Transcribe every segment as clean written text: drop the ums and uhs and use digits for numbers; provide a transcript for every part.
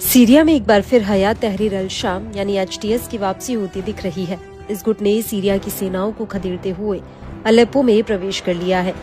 Syria में एक बार फिर हयात तहरीर अल शाम यानी HTS की वापसी होती दिख रही है। इस गुट ने सीरिया की सेनाओं को खदेड़ते हुए अलेप्पो में प्रवेश कर लिया है।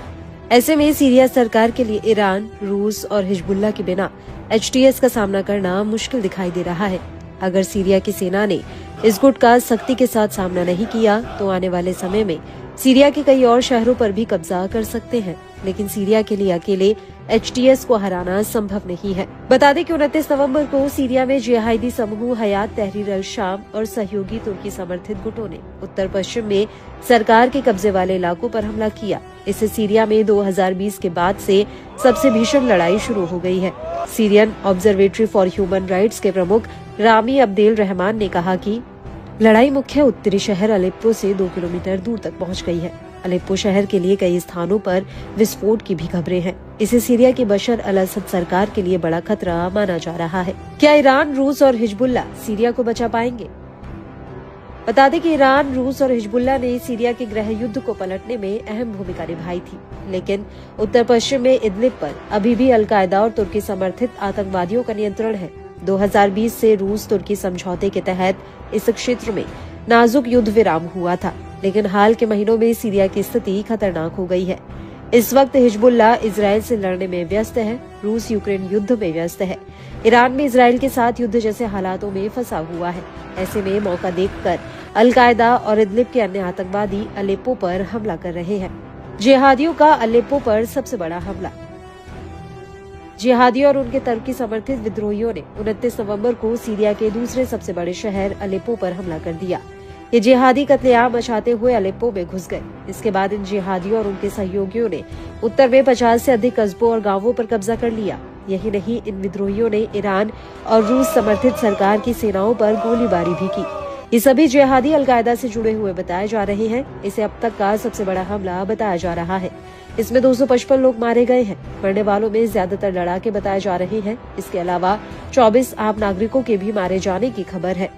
ऐसे में सीरिया सरकार के लिए ईरान, रूस और हिजबुल्लाह के बिना HTS का सामना करना मुश्किल दिखाई दे रहा है। अगर सीरिया की सेना ने इस गुट का सख्ती के साथ सामना नहीं किया तो आने वाले समय में सीरिया के कई और शहरों पर भी कब्जा कर सकते हैं, लेकिन सीरिया के लिए अकेले HTS को हराना संभव नहीं है। बता दें कि 29 नवंबर को सीरिया में जिहादी समूह हयात तहरीर अल शाम और सहयोगी तुर्की समर्थित गुटों ने उत्तर पश्चिम में सरकार के कब्जे वाले इलाकों पर हमला किया। इससे सीरिया में 2020 के बाद से सबसे भीषण लड़ाई शुरू हो गई है। Syrian observatory for human rights के प्रमुख रामी अब्देल रहमान ने कहा कि लड़ाई मुख्य उत्तरी शहर अलेप्पो से 2 किलोमीटर दूर तक पहुंच गई है। अलेप्पो शहर के लिए कई स्थानों पर विस्फोट की भी खबरें हैं। इसे सीरिया की बशर अल असद सरकार के लिए बड़ा खतरा माना जा रहा है। क्या ईरान, रूस और हिजबुल्लाह सीरिया को बचा पाएंगे? बता दें कि ईरान, रूस और हिजबुल्लाह ने सीरिया के गृह युद्ध को पलटने में अहम भूमिका निभाई थी, लेकिन उत्तर पश्चिम में इदलिब पर अभी भी अलकायदा और तुर्की समर्थित आतंकवादियों का नियंत्रण है। 2020 से रूस तुर्की समझौते के तहत इस क्षेत्र में नाजुक युद्ध विराम हुआ था, लेकिन हाल के महीनों में सीरिया की स्थिति खतरनाक हो गई है। इस वक्त हिजबुल्लाह इजराइल से लड़ने में व्यस्त है, रूस यूक्रेन युद्ध में व्यस्त है, ईरान भी इजराइल के साथ युद्ध जैसे हालातों में फंसा हुआ है। ऐसे में मौका देखकर अलकायदा और इदलिब के अन्य आतंकवादी अलेप्पो पर हमला कर रहे हैं। जिहादियों का अलेप्पो पर सबसे बड़ा हमला। जिहादियों और उनके तुर्की समर्थित विद्रोहियों ने 29 नवंबर को सीरिया के दूसरे सबसे बड़े शहर अलेप्पो पर हमला कर दिया। ये जिहादी कत्लेआम मचाते हुए अलेप्पो में घुस गए। इसके बाद इन जिहादियों और उनके सहयोगियों ने उत्तर में 50 से अधिक कस्बों और गांवों पर कब्जा कर लिया। यही नहीं, इन विद्रोहियों ने ईरान और रूस समर्थित सरकार की सेनाओं पर गोलीबारी भी की। ये सभी जिहादी अलकायदा से जुड़े हुए बताए जा रहे हैं। इसे अब तक का सबसे बड़ा हमला बताया जा रहा है। इसमें 255 लोग मारे गए हैं। मरने वालों में ज्यादातर लड़ाके बताए जा रहे हैं। इसके अलावा 24 आम नागरिकों के भी मारे जाने की खबर है।